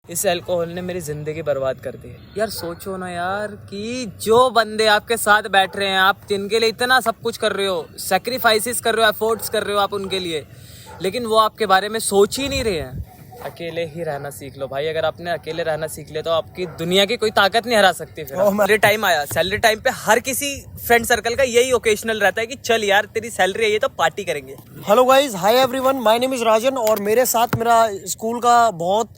इस अल्कोहल ने मेरी ज़िंदगी बर्बाद कर दी है। यार सोचो ना यार कि जो बंदे आपके साथ बैठ रहे हैं, आप जिनके लिए इतना सब कुछ कर रहे हो, सेक्रीफाइसेस कर रहे हो, एफर्ट्स कर रहे हो आप उनके लिए, लेकिन वो आपके बारे में सोच ही नहीं रहे हैं। अकेले ही रहना सीख लो भाई। अगर आपने अकेले रहना सीख लिया तो आपकी दुनिया की कोई ताकत नहीं हरा सकती। फिर सैलरी टाइम आया, सैलरी टाइम पे हर किसी फ्रेंड सर्कल का यही ओकेशनल रहता है कि चल यार तेरी सैलरी आई है तो पार्टी करेंगे। Hello guys, hi everyone, my name is Rajan और मेरे साथ मेरा स्कूल का बहुत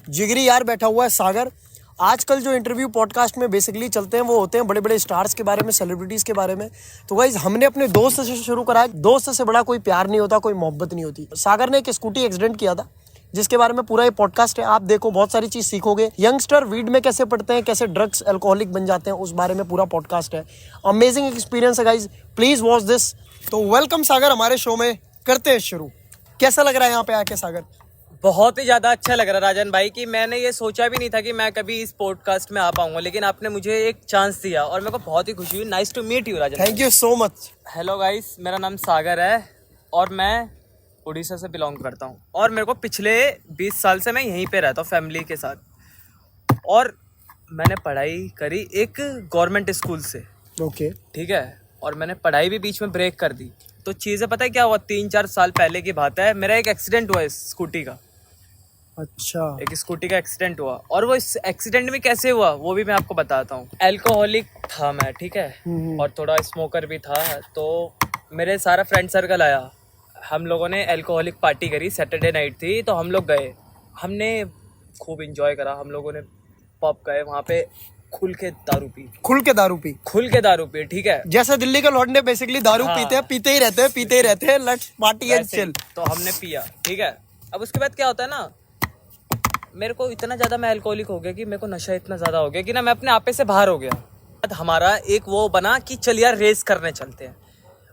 जिगरी यार बैठा हुआ है सागर। आजकल जो इंटरव्यू पॉडकास्ट में बेसिकली चलते हैं वो होते हैं बड़े बड़े स्टार्स के बारे में, सेलिब्रिटीज के बारे में। तो गाइस हमने अपने दोस्त से शुरू करा है। दोस्त से बड़ा कोई प्यार नहीं होता, कोई मोहब्बत नहीं होती। सागर ने एक स्कूटी एक्सीडेंट किया था जिसके बारे में पूरा ये पॉडकास्ट है। आप देखो, बहुत सारी चीज सीखोगे। यंगस्टर वीड में कैसे पड़ते हैं, कैसे ड्रग्स अल्कोहलिक बन जाते हैं, उस बारे में पूरा पॉडकास्ट है। अमेजिंग एक्सपीरियंस है गाइज, प्लीज वॉच दिस। तो वेलकम सागर हमारे शो में, करते हैं शुरू। कैसा लग रहा है यहाँ पे आके सागर? बहुत ही ज़्यादा अच्छा लग रहा है राजन भाई कि मैंने ये सोचा भी नहीं था कि मैं कभी इस पॉडकास्ट में आ पाऊंगा, लेकिन आपने मुझे एक चांस दिया और मेरे को बहुत ही खुशी हुई। Nice to meet you Rajan. Thank you so much. Hello guys, मेरा नाम सागर है और मैं उड़ीसा से बिलोंग करता हूँ और मेरे को पिछले 20 साल से मैं यहीं पे रहता हूँ फैमिली के साथ। और मैंने पढ़ाई करी एक गवर्नमेंट स्कूल से, ओके ठीक है, और मैंने पढ़ाई भी बीच में ब्रेक कर दी। तो चीज़ें पता है क्या हुआ, 3-4 साल पहले की बात है, मेरा एक एक्सीडेंट हुआ इस स्कूटी का। अच्छा, एक स्कूटी का एक्सीडेंट हुआ और वो इस एक्सीडेंट में कैसे हुआ वो भी मैं आपको बताता हूँ। अल्कोहलिक था मैं, ठीक है, और थोड़ा स्मोकर भी था। तो मेरे सारा फ्रेंड सर्कल आया, हम लोगों ने अल्कोहलिक पार्टी करी। सैटरडे नाइट थी तो हम लोग गए, हमने खूब इंजॉय करा। हम लोगों ने पब गए, वहाँ पे खुल के दारू पी, ठीक है। जैसे दिल्ली के लौंडे बेसिकली दारू पीते हैं, पीते ही रहते हैं, लेट्स पार्टी एंड चिल। तो हमने पिया, ठीक है। अब उसके बाद क्या होता है ना, मेरे को इतना ज़्यादा मैं अल्कोहलिक हो गया कि मेरे को नशा इतना ज़्यादा हो गया कि ना मैं अपने आपे से बाहर हो गया। हमारा एक वो बना कि चल यार रेस करने चलते हैं।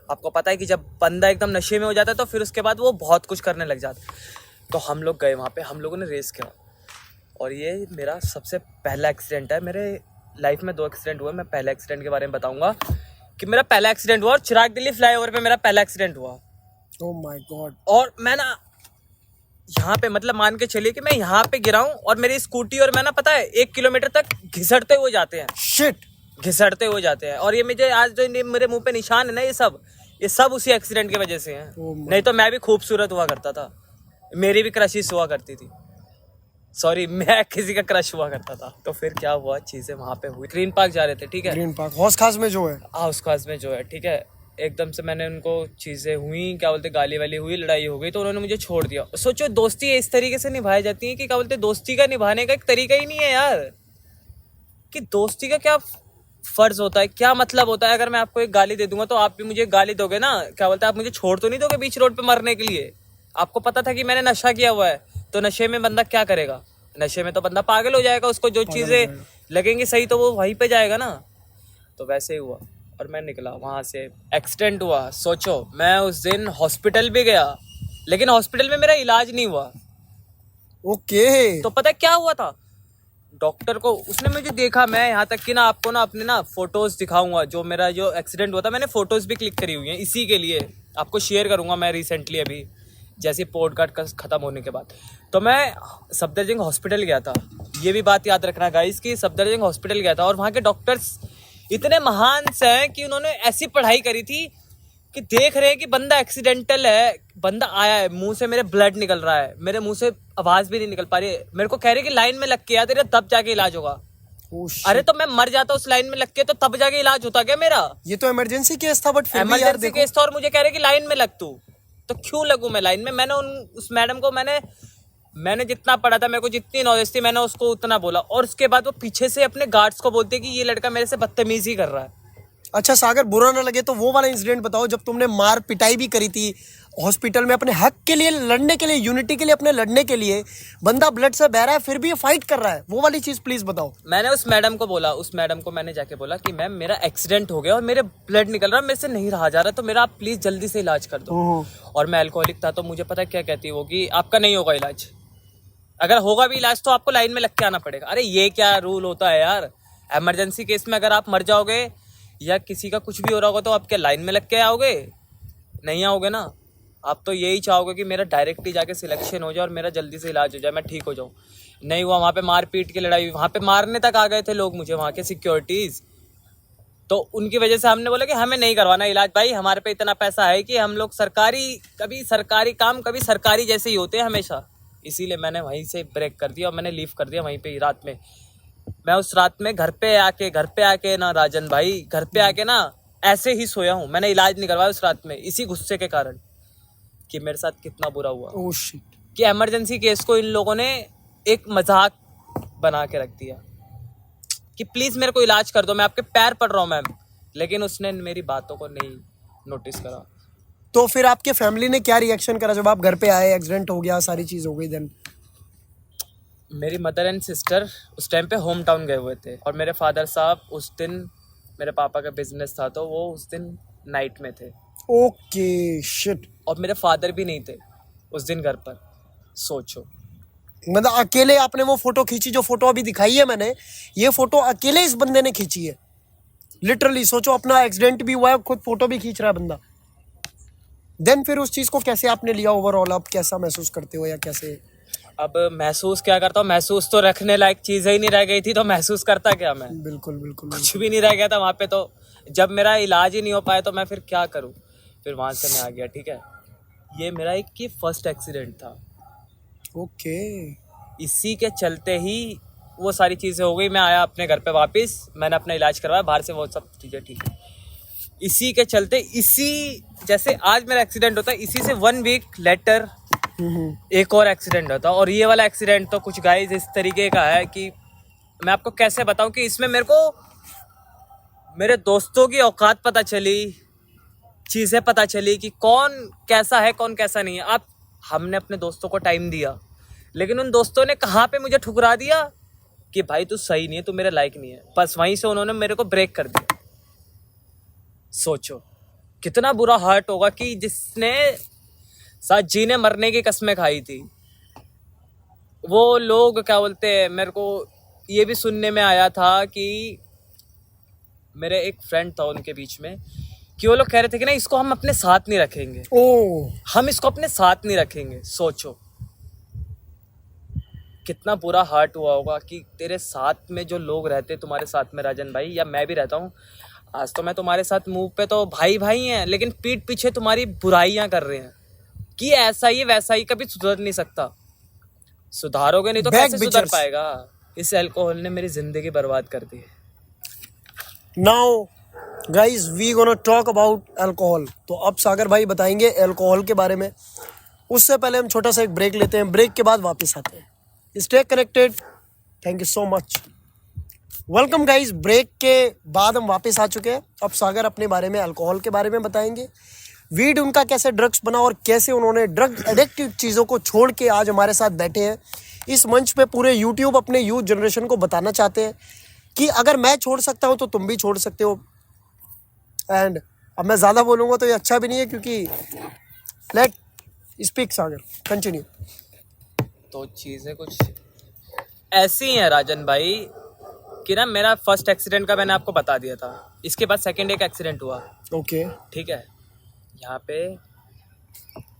आपको पता है कि जब बंदा एकदम नशे में हो जाता है तो फिर उसके बाद वो बहुत कुछ करने लग जाता है। तो हम लोग गए वहाँ पे, हम लोगों ने रेस किया और ये मेरा सबसे पहला एक्सीडेंट है। मेरे लाइफ में 2 एक्सीडेंट हुए। मैं पहले एक्सीडेंट के बारे में बताऊंगा कि मेरा पहला एक्सीडेंट हुआ और चिराग दिल्ली फ्लाईओवर पे मेरा पहला एक्सीडेंट हुआ। Oh my God. और मैं ना यहाँ पे मतलब मान के चलिए कि मैं यहाँ पे गिरा हूँ और मेरी स्कूटी और मैं ना पता है 1 किलोमीटर तक घिसटते हुए जाते हैं। शिट, घिसटते हुए जाते हैं। और ये मुझे आज जो मेरे मुंह पे निशान है ना, ये सब उसी एक्सीडेंट की वजह से हैं। नहीं तो मैं भी खूबसूरत हुआ करता था, मेरी भी क्रशिश हुआ करती थी। सॉरी, मैं किसी का क्रश हुआ करता था। तो फिर क्या हुआ, चीजें वहां पे हुई। ग्रीन पार्क जा रहे थे, ठीक है, ग्रीन पार्क हौस खास में जो है, हाउस खास में जो है, ठीक है। एकदम से मैंने उनको चीजें हुई, क्या बोलते, गाली वाली हुई, लड़ाई हो गई, तो उन्होंने मुझे छोड़ दिया। सोचो, दोस्ती इस तरीके से निभाई जाती है कि क्या बोलते, दोस्ती का निभाने का एक तरीका ही नहीं है यार, कि दोस्ती का क्या फर्ज होता है, क्या मतलब होता है। अगर मैं आपको एक गाली दे दूंगा तो आप भी मुझे गाली दोगे ना, क्या बोलते हैं, आप मुझे छोड़ तो नहीं दोगे बीच रोड पे मरने के लिए। आपको पता था कि मैंने नशा किया हुआ है, तो नशे में बंदा क्या करेगा, नशे में तो बंदा पागल हो जाएगा। उसको जो चीजें लगेंगी सही तो वो वहीं पे जाएगा ना। तो वैसे ही हुआ और मैं निकला वहां से, एक्सीडेंट हुआ। सोचो, मैं उस दिन हॉस्पिटल भी गया, लेकिन हॉस्पिटल में मेरा इलाज नहीं हुआ। ओके। तो पता है क्या हुआ था, डॉक्टर को उसने मुझे देखा, मैं यहाँ तक कि ना आपको ना अपने ना फोटोज दिखाऊंगा, जो मेरा जो एक्सीडेंट हुआ था मैंने फोटोज भी क्लिक करी हुई हैं, इसी के लिए आपको शेयर करूंगा मैं रिसेंटली, अभी जैसे पॉडकास्ट खत्म होने के बाद। तो मैं सफदरजंग हॉस्पिटल गया था, ये भी बात याद रखना गाइस कि सफदरजंग हॉस्पिटल गया था और वहाँ के डॉक्टर्स इतने महान से हैं कि उन्होंने ऐसी पढ़ाई करी थी कि देख रहे हैं कि बंदा एक्सीडेंटल है, बंदा आया है, मुंह से मेरे ब्लड निकल रहा है, मेरे मुंह से आवाज भी नहीं निकल पा रही है, मेरे को कह रहे कि लाइन में लग के आ तेरा तब जाके इलाज होगा। अरे तो मैं मर जाता उस लाइन में लग के तो तब जाके इलाज होता क्या मेरा? ये तो इमरजेंसी केस था, बट फिर भी यार इमरजेंसी देखो, केस था और मुझे कह रहे कि लाइन में लग तू, तो क्यों लगूं मैं लाइन में? मैंने उस मैडम को मैंने जितना पढ़ा था, मेरे को जितनी नॉलेज थी, मैंने उसको उतना बोला। और उसके बाद वो पीछे से अपने गार्ड्स को बोलते कि ये लड़का मेरे से बदतमीजी कर रहा है। अच्छा सागर, बुरा ना लगे तो वो वाला इंसिडेंट बताओ जब तुमने मार पिटाई भी करी थी हॉस्पिटल में, अपने हक के लिए लड़ने के लिए, यूनिटी के लिए, अपने लड़ने के लिए। बंदा ब्लड से बह रहा है फिर भी ये फाइट कर रहा है, वो वाली चीज प्लीज बताओ। मैंने उस मैडम को बोला, उस मैडम को मैंने जाके बोला कि मैम मेरा एक्सीडेंट हो गया और मेरे ब्लड निकल रहा है, मेरे से नहीं रहा जा रहा, तो मेरा आप प्लीज जल्दी से इलाज कर दो। और मैं अल्कोहलिक था तो मुझे पता क्या कहती है वो, कि आपका नहीं होगा इलाज, अगर होगा भी इलाज तो आपको लाइन में लग के आना पड़ेगा। अरे ये क्या रूल होता है यार, इमरजेंसी केस में अगर आप मर जाओगे या किसी का कुछ भी हो रहा होगा तो आप क्या लाइन में लग के आओगे? नहीं आओगे ना। आप तो यही चाहोगे कि मेरा डायरेक्टली जाके सिलेक्शन हो जाए और मेरा जल्दी से इलाज हो जाए, मैं ठीक हो जाऊँ। नहीं हुआ, वहाँ पे मार पीट की लड़ाई हुई, वहाँ पे मारने तक आ गए थे लोग मुझे, वहाँ के सिक्योरिटीज। तो उनकी वजह से हमने बोला कि हमें नहीं करवाना इलाज भाई, हमारे पे इतना पैसा है कि हम लोग कभी सरकारी काम कभी सरकारी जैसे ही होते हैं हमेशा। इसीलिए मैंने वहीं से ब्रेक कर दिया और मैंने लीव कर दिया वहीं पे ही रात में। मैं उस रात में घर पे आके ना राजन भाई, घर पे आके ना ऐसे ही सोया हूँ। मैंने इलाज नहीं करवाया उस रात में, इसी गुस्से के कारण कि मेरे साथ कितना बुरा हुआ। Oh shit. कि इमरजेंसी केस को इन लोगों ने एक मजाक बना के रख दिया कि प्लीज मेरे को इलाज कर दो, मैं आपके पैर पड़ रहा हूँ मैम। लेकिन उसने मेरी बातों को नहीं नोटिस करा। तो फिर आपके फैमिली ने क्या रिएक्शन करा जब आप घर पे आए, एक्सीडेंट हो गया, सारी चीज हो गई? देन मेरी मदर एंड सिस्टर उस टाइम पे होम टाउन गए हुए थे और मेरे फादर साहब उस दिन, मेरे पापा का बिजनेस था तो वो उस दिन नाइट में थे। Okay shit. और मेरे फादर भी नहीं थे उस दिन घर पर। सोचो, मतलब अकेले आपने वो फोटो खींची, जो फोटो अभी दिखाई है मैंने, ये फोटो अकेले इस बंदे ने खींची है लिटरली। सोचो, अपना एक्सीडेंट भी हुआ है, खुद फोटो भी खींच रहा है बंदा। देन फिर उस चीज को कैसे आपने लिया ओवरऑल? आप कैसा महसूस करते हो या कैसे? अब महसूस क्या करता हूँ, महसूस तो रखने लायक चीज़ ही नहीं रह गई थी, तो महसूस करता क्या मैं? बिल्कुल बिल्कुल। कुछ भी नहीं रह गया था वहाँ पे। तो जब मेरा इलाज ही नहीं हो पाया तो मैं फिर क्या करूँ? फिर वहाँ से मैं आ गया। ठीक है, ये मेरा एक फर्स्ट एक्सीडेंट था। ओके। इसी के चलते ही वो सारी चीज़ें हो गई। मैं आया अपने घर पे वापस, मैंने अपना इलाज करवाया बाहर से, वो सब चीज़ें ठीक है। इसी के चलते, इसी जैसे आज मेरा एक्सीडेंट होता है, इसी से 1 वीक लेटर एक और एक्सीडेंट होता। और ये वाला एक्सीडेंट तो कुछ गाइस इस तरीके का है कि मैं आपको कैसे बताऊं कि इसमें मेरे को मेरे दोस्तों की औकात पता चली, चीज़ें पता चली कि कौन कैसा है कौन कैसा नहीं है। अब हमने अपने दोस्तों को टाइम दिया, लेकिन उन दोस्तों ने कहाँ पे मुझे ठुकरा दिया कि भाई तू सही नहीं है, तू मेरे लायक नहीं है। बस वहीं से उन्होंने मेरे को ब्रेक कर दिया। सोचो कितना बुरा हर्ट होगा कि जिसने साथ जीने मरने की कस्में खाई थी, वो लोग क्या बोलते हैं। मेरे को ये भी सुनने में आया था कि मेरे एक फ्रेंड था उनके बीच में, कि वो लोग कह रहे थे कि ना इसको हम अपने साथ नहीं रखेंगे, हम इसको अपने साथ नहीं रखेंगे। सोचो कितना बुरा हर्ट हुआ होगा कि तेरे साथ में जो लोग रहते तुम्हारे साथ में राजन भाई, या मैं भी रहता हूँ, आज तो मैं तुम्हारे साथ मुंह पे तो भाई भाई हैं, लेकिन पीठ पीछे तुम्हारी बुराइयां कर रहे हैं कि ऐसा ही वैसा ही। कभी सुधर नहीं सकता, सुधारोगे नहीं तो कैसे सुधर पाएगा? इस अल्कोहल ने मेरी जिंदगी बर्बाद कर दी। Now guys we gonna talk about alcohol. तो अब सागर भाई बताएंगे अल्कोहल के बारे में। उससे पहले हम छोटा सा एक ब्रेक लेते हैं, ब्रेक के बाद वापस आते हैं। Stay connected, thank you so much. Welcome guys, break के बाद हम वापस आ चुके हैं। अब सागर अपने बारे में, अल्कोहल के बारे में बताएंगे। वीड उनका कैसे ड्रग्स बना और कैसे उन्होंने ड्रग एडिक्टिव चीज़ों को छोड़ के आज हमारे साथ बैठे हैं। इस मंच पे पूरे यूट्यूब अपने यूथ जनरेशन को बताना चाहते हैं कि अगर मैं छोड़ सकता हूँ तो तुम भी छोड़ सकते हो। एंड अब मैं ज़्यादा बोलूँगा तो ये अच्छा भी नहीं है, क्योंकि लेट स्पीक सागर, कंटिन्यू। तो चीज़ें कुछ ऐसी हैं राजन भाई कि ना मेरा फर्स्ट एक्सीडेंट का मैंने आपको बता दिया था, इसके बाद सेकंड एक एक्सीडेंट हुआ। ओके। ठीक है, यहाँ पे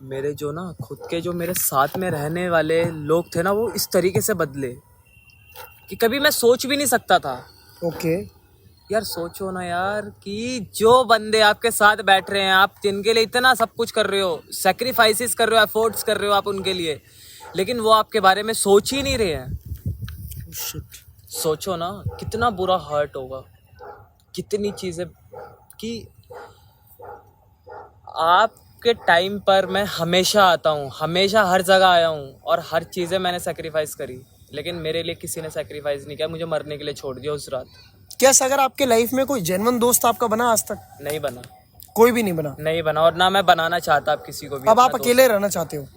मेरे जो ना खुद के जो मेरे साथ में रहने वाले लोग थे ना, वो इस तरीके से बदले कि कभी मैं सोच भी नहीं सकता था। ओके। यार सोचो ना यार कि जो बंदे आपके साथ बैठ रहे हैं, आप जिनके लिए इतना सब कुछ कर रहे हो, सेक्रीफाइसेस कर रहे हो, एफर्ट्स कर रहे हो आप उनके लिए, लेकिन वो आपके बारे में सोच ही नहीं रहे हैं। सोचो ना कितना बुरा हर्ट होगा। कितनी चीज़ें कि आपके टाइम पर मैं हमेशा आता हूँ, हमेशा हर जगह आया हूँ और हर चीज़ें मैंने सेक्रीफाइस करी, लेकिन मेरे लिए किसी ने सेक्रीफाइस नहीं किया, मुझे मरने के लिए छोड़ दिया उस रात। क्या सागर आपके लाइफ में कोई जेन्युइन दोस्त आपका बना आज तक? नहीं बना, कोई भी नहीं बना? नहीं बना, और ना मैं बनाना चाहता अब किसी को भी। अब आप अकेले रहना चाहते हो?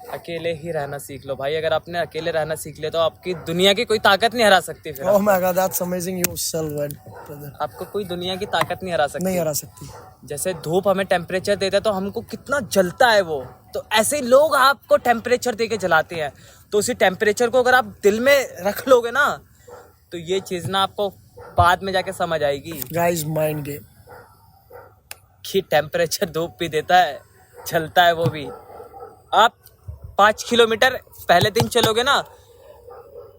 अकेले ही रहना सीख लो भाई। अगर आपने अकेले रहना सीख लिया तो आपकी दुनिया की कोई ताकत नहीं हरा सकती। फिर oh my God, that's amazing, you self word brother. आपको कोई दुनिया की ताकत नहीं हरा सकती। नहीं हरा सकती। जैसे धूप हमें टेम्परेचर देता है तो हमको कितना जलता है वो, तो ऐसे ही लोग आपको टेम्परेचर दे के जलाते हैं। तो उसी टेम्परेचर को अगर आप दिल में रख लोगे ना, तो ये चीज़ ना आपको बाद में जाके समझ आएगी गाइस, माइंड गेम कि टेम्परेचर धूप भी देता है, जलता है वो भी। आप 5 किलोमीटर पहले दिन चलोगे ना,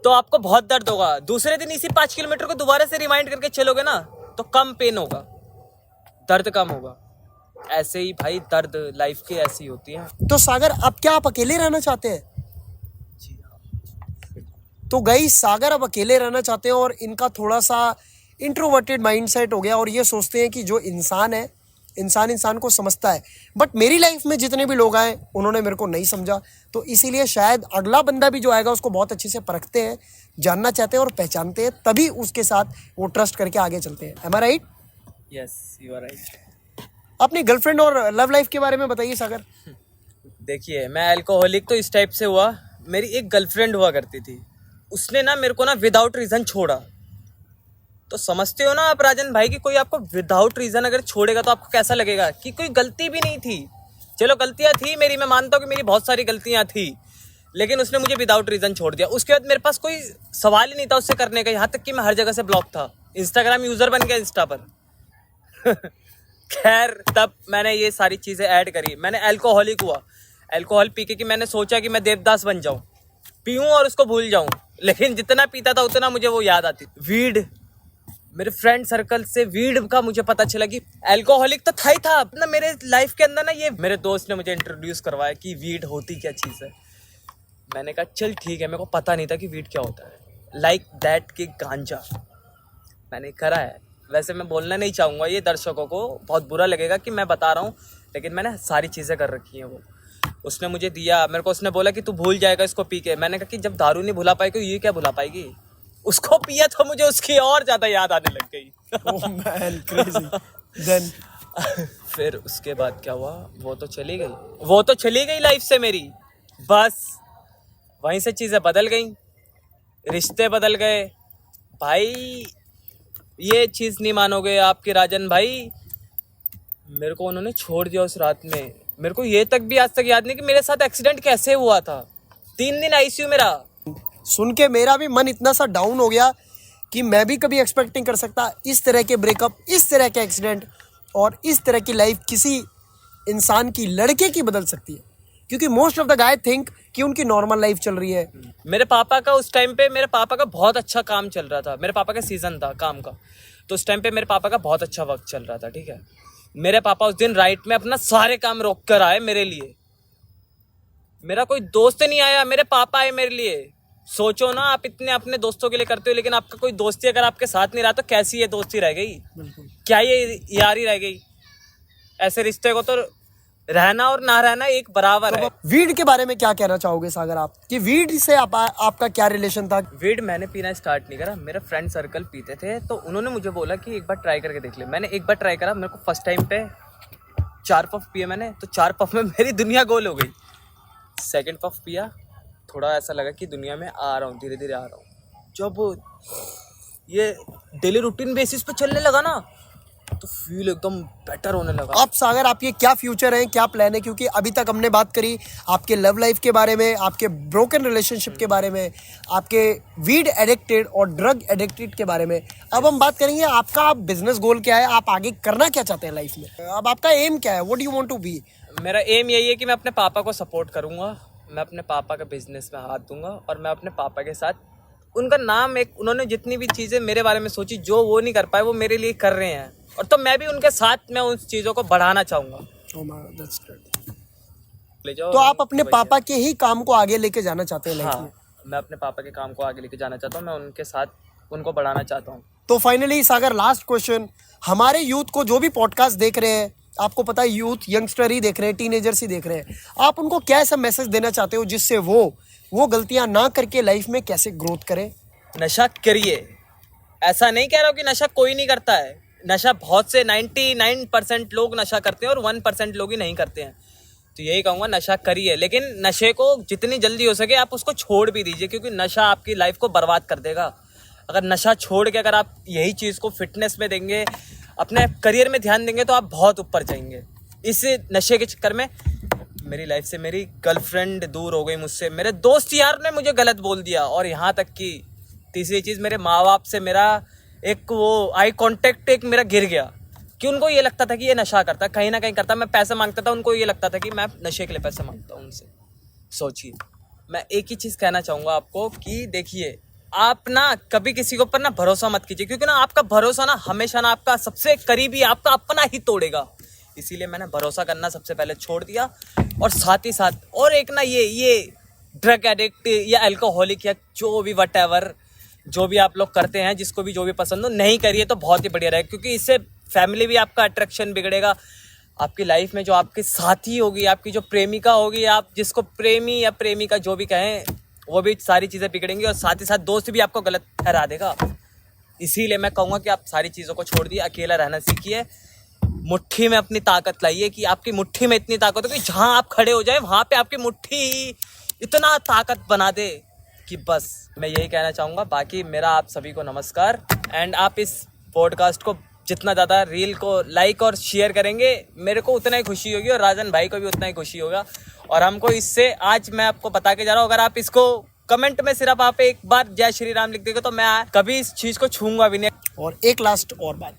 तो आपको बहुत दर्द होगा। दूसरे दिन इसी 5 किलोमीटर को दोबारा से रिमाइंड करके चलोगे ना तो कम पेन होगा, दर्द कम होगा। ऐसे ही भाई दर्द लाइफ की ऐसी होती है। तो सागर, अब क्या आप अकेले रहना चाहते हैं? जी हाँ। तो गई सागर अब अकेले रहना चाहते हैं और इनका थोड़ा सा इंट्रोवर्टेड माइंडसेट हो गया और ये सोचते हैं कि जो इंसान है, इंसान को समझता है। बट मेरी लाइफ में जितने भी लोग आए उन्होंने मेरे को नहीं समझा, तो इसीलिए शायद अगला बंदा भी जो आएगा उसको बहुत अच्छे से परखते हैं, जानना चाहते हैं और पहचानते हैं, तभी उसके साथ वो ट्रस्ट करके आगे चलते हैं। Am I right? Yes, you are right. अपनी गर्लफ्रेंड और लव लाइफ के बारे में बताइए सागर। देखिए, मैं अल्कोहलिक तो इस टाइप से हुआ। मेरी एक गर्लफ्रेंड हुआ करती थी, उसने ना मेरे को ना विदाउट रीज़न छोड़ा। तो समझते हो ना आप राजन भाई कि कोई आपको विदाउट रीज़न अगर छोड़ेगा तो आपको कैसा लगेगा कि कोई गलती भी नहीं थी। चलो गलतियाँ थी मेरी, मैं मानता हूँ कि मेरी बहुत सारी गलतियाँ थी, लेकिन उसने मुझे विदाउट रीज़न छोड़ दिया। उसके बाद मेरे पास कोई सवाल ही नहीं था उससे करने का, यहाँ तक कि मैं हर जगह से ब्लॉक था। इंस्टाग्राम यूज़र बन गया इंस्टा पर। खैर, तब मैंने ये सारी चीज़ें ऐड करी। मैंने अल्कोहलिक हुआ, अल्कोहल पी के कि मैंने सोचा कि मैं देवदास बन जाऊँ, पीऊँ और उसको भूल जाऊँ। लेकिन जितना पीता था उतना मुझे वो याद आती। वीड, मेरे फ्रेंड सर्कल से वीड का मुझे पता चला कि अल्कोहलिक तो था ही था ना मेरे लाइफ के अंदर ना। ये मेरे दोस्त ने मुझे इंट्रोड्यूस करवाया कि वीड होती क्या चीज़ है। मैंने कहा चल ठीक है, मेरे को पता नहीं था कि वीड क्या होता है। लाइक दैट कि गांजा मैंने करा है। वैसे मैं बोलना नहीं चाहूँगा, ये दर्शकों को बहुत बुरा लगेगा कि मैं बता रहा हूँ, लेकिन मैंने सारी चीज़ें कर रखी हैं। वो उसने मुझे दिया, मेरे को उसने बोला कि तू भूल जाएगा इसको पी के। मैंने कहा कि जब दारू नहीं भुला पाएगी ये क्या भुला पाएगी। उसको पिया तो मुझे उसकी और ज़्यादा याद आने लग गई। Oh man, crazy. देन फिर उसके बाद क्या हुआ, वो तो चली गई लाइफ से मेरी। बस वहीं से चीज़ें बदल गई, रिश्ते बदल गए भाई। ये चीज़ नहीं मानोगे आपके राजन भाई, मेरे को उन्होंने छोड़ दिया उस रात में। मेरे को ये तक भी आज तक याद नहीं कि मेरे साथ एक्सीडेंट कैसे हुआ था। 3 दिन आईसीयू मेरा। सुन के मेरा भी मन इतना सा डाउन हो गया कि मैं भी कभी एक्सपेक्ट नहीं कर सकता इस तरह के ब्रेकअप, इस तरह के एक्सीडेंट और इस तरह की लाइफ किसी इंसान की, लड़के की बदल सकती है। क्योंकि most of the guy think कि उनकी नॉर्मल लाइफ चल रही है। मेरे पापा का उस टाइम पे, मेरे पापा का बहुत अच्छा काम चल रहा था। मेरे पापा का सीजन था काम का, तो उस टाइम पे मेरे पापा का बहुत अच्छा वक्त चल रहा था, ठीक है। मेरे पापा उस दिन राइट में अपना सारे काम रोक कर आए मेरे लिए। मेरा कोई दोस्त नहीं आया, मेरे पापा आए मेरे लिए। सोचो ना, आप इतने अपने दोस्तों के लिए करते हो, लेकिन आपका कोई दोस्ती अगर आपके साथ नहीं रहा तो कैसी ये दोस्ती रह गई, क्या ये यारी रह गई। ऐसे रिश्ते को तो रहना और ना रहना एक बराबर है। वीड के बारे में क्या कहना चाहोगे सागर आप, कि वीड से आपका क्या रिलेशन था? वीड मैंने पीना स्टार्ट नहीं करा, मेरा फ्रेंड सर्कल पीते थे, तो उन्होंने मुझे बोला कि एक बार ट्राई करके देख ले। मैंने एक बार ट्राई करा, मेरे को फर्स्ट टाइम पे 4 पफ पिए मैंने, तो 4 पफ में मेरी दुनिया गोल हो गई। सेकंड पफ पिया, थोड़ा ऐसा लगा कि दुनिया में आ रहा हूँ, धीरे धीरे आ रहा हूँ। जब ये डेली रूटीन बेसिस पे चलने लगा ना, तो फील एकदम बेटर होने लगा। अब सागर, आपके क्या फ्यूचर है, क्या प्लान है? क्योंकि अभी तक हमने बात करी आपके लव लाइफ के बारे में, आपके ब्रोकन रिलेशनशिप के बारे में, आपके वीड एडिक्टेड और ड्रग एडिक्टेड के बारे में। अब हम बात करेंगे आपका बिजनेस गोल क्या है, आप आगे करना क्या चाहते हैं लाइफ में, अब आपका एम क्या है, what do you want to be? मेरा एम यही है कि मैं अपने पापा को सपोर्ट करूंगा, मैं अपने पापा का बिजनेस में हाथ दूंगा, और मैं अपने पापा के साथ उनका नाम, एक उन्होंने जितनी भी चीज़ें मेरे बारे में सोची, जो वो नहीं कर पाए वो मेरे लिए कर रहे हैं, और तो मैं भी उनके साथ मैं उन चीज़ों को बढ़ाना चाहूँगा। ले जाओ। तो आप अपने पापा के ही काम को आगे लेके जाना चाहते हैं लाइफ में? हाँ, मैं अपने पापा के काम को आगे लेके जाना चाहता हूँ, मैं उनके साथ उनको बढ़ाना चाहता हूँ। तो फाइनली सागर, लास्ट क्वेश्चन, हमारे यूथ को जो भी पॉडकास्ट देख रहे हैं, आपको पता है यूथ यंगस्टर ही देख रहे हैं, टीनेजर्स ही देख रहे हैं, आप उनको क्या ऐसा मैसेज देना चाहते हो जिससे वो गलतियां ना करके लाइफ में कैसे ग्रोथ करें? नशा करिए, ऐसा नहीं कह रहा हूँ कि नशा कोई नहीं करता है। नशा बहुत से 99% लोग नशा करते हैं और 1% लोग ही नहीं करते हैं। तो यही कहूँगा, नशा करिए, लेकिन नशे को जितनी जल्दी हो सके आप उसको छोड़ भी दीजिए, क्योंकि नशा आपकी लाइफ को बर्बाद कर देगा। अगर नशा छोड़ के अगर आप यही चीज़ को फिटनेस में देंगे, अपने करियर में ध्यान देंगे, तो आप बहुत ऊपर जाएंगे। इस नशे के चक्कर में मेरी लाइफ से मेरी गर्लफ्रेंड दूर हो गई मुझसे, मेरे दोस्त यार ने मुझे गलत बोल दिया, और यहाँ तक कि तीसरी चीज़, मेरे माँ बाप से मेरा एक वो आई कांटेक्ट एक मेरा गिर गया, कि उनको ये लगता था कि ये नशा करता, कहीं ना कहीं करता। मैं पैसे मांगता था, उनको ये लगता था कि मैं नशे के लिए पैसे मांगता हूँ उनसे। सोचिए, मैं एक ही चीज़ कहना चाहूँगा आपको कि देखिए, आप ना कभी किसी के ऊपर ना भरोसा मत कीजिए, क्योंकि ना आपका भरोसा ना हमेशा ना आपका सबसे करीबी आपका अपना ही तोड़ेगा। इसीलिए मैंने भरोसा करना सबसे पहले छोड़ दिया। और साथ ही साथ और एक ना ये ड्रग एडिक्ट या अल्कोहलिक या जो भी वट जो भी आप लोग करते हैं, जिसको भी जो भी पसंद हो, नहीं करिए तो बहुत ही बढ़िया रहेगा, क्योंकि इससे फैमिली भी आपका अट्रैक्शन बिगड़ेगा। आपकी लाइफ में जो आपकी साथी होगी, आपकी जो प्रेमिका होगी, आप जिसको प्रेमी या प्रेमिका जो भी कहें, वो भी सारी चीज़ें बिगड़ेंगी। और साथ ही साथ दोस्त भी आपको गलत ठहरा देगा। इसीलिए मैं कहूँगा कि आप सारी चीज़ों को छोड़ दिए, अकेला रहना सीखिए, मुट्ठी में अपनी ताकत लाइए कि आपकी मुट्ठी में इतनी ताकत हो कि जहाँ आप खड़े हो जाए वहाँ पे आपकी मुट्ठी इतना ताकत बना दे कि बस। मैं यही कहना चाहूँगा। बाकी मेरा आप सभी को नमस्कार। एंड आप इस पॉडकास्ट को जितना ज़्यादा रील को लाइक और शेयर करेंगे, मेरे को उतना ही खुशी होगी और राजन भाई को भी उतना ही खुशी होगा। और हमको इससे आज मैं आपको बता के जा रहा हूँ, अगर आप इसको कमेंट में सिर्फ आप एक बार जय श्री राम लिख देंगे तो मैं कभी इस चीज़ को छूंगा भी नहीं। और एक लास्ट और बात,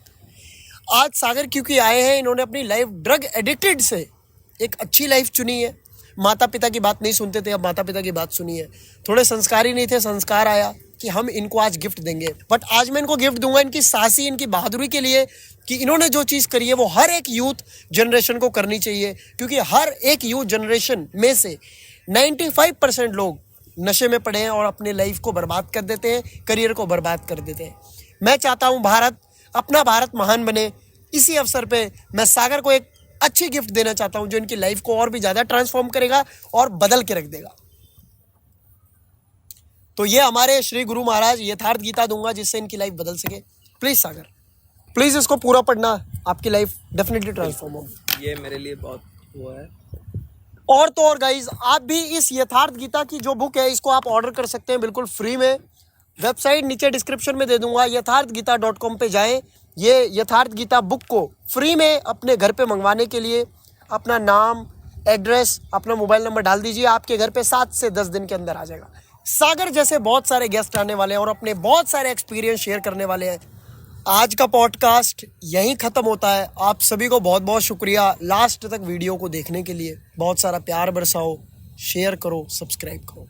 आज सागर क्योंकि आए हैं, इन्होंने अपनी लाइफ ड्रग एडिक्टेड से एक अच्छी लाइफ चुनी है। माता पिता की बात नहीं सुनते थे, अब माता पिता की बात सुनी है। थोड़े संस्कारी नहीं थे, संस्कार आया कि हम इनको आज गिफ्ट देंगे। बट आज मैं इनको गिफ्ट दूंगा इनकी साहसी, इनकी बहादुरी के लिए, कि इन्होंने जो चीज़ करी है वो हर एक यूथ जनरेशन को करनी चाहिए। क्योंकि हर एक यूथ जनरेशन में से 95% लोग नशे में पड़े हैं और अपने लाइफ को बर्बाद कर देते हैं, करियर को बर्बाद कर देते हैं। मैं चाहता हूँ अपना भारत महान बने। इसी अवसर पे मैं सागर को एक अच्छी गिफ्ट देना चाहता हूं जो इनकी लाइफ को और भी ज्यादा ट्रांसफॉर्म करेगा और बदल के रख देगा। तो ये हमारे श्री गुरु महाराज यथार्थ गीता दूंगा जिससे इनकी लाइफ बदल सके। प्लीज सागर, प्लीज इसको पूरा पढ़ना, आपकी लाइफ डेफिनेटली ट्रांसफॉर्म होगी। ये मेरे लिए बहुत वो है। और तो और गाइज, आप भी इस यथार्थ गीता की जो बुक है इसको आप ऑर्डर कर सकते हैं बिल्कुल फ्री में। वेबसाइट नीचे डिस्क्रिप्शन में दे दूंगा, यथार्थगीता.com पे जाएं। ये यथार्थ गीता बुक को फ्री में अपने घर पे मंगवाने के लिए अपना नाम, एड्रेस, अपना मोबाइल नंबर डाल दीजिए, आपके घर पे 7 से 10 दिन के अंदर आ जाएगा। सागर जैसे बहुत सारे गेस्ट आने वाले हैं और अपने बहुत सारे एक्सपीरियंस शेयर करने वाले हैं। आज का पॉडकास्ट यहीं ख़त्म होता है। आप सभी को बहुत बहुत शुक्रिया लास्ट तक वीडियो को देखने के लिए। बहुत सारा प्यार बरसाओ, शेयर करो, सब्सक्राइब करो।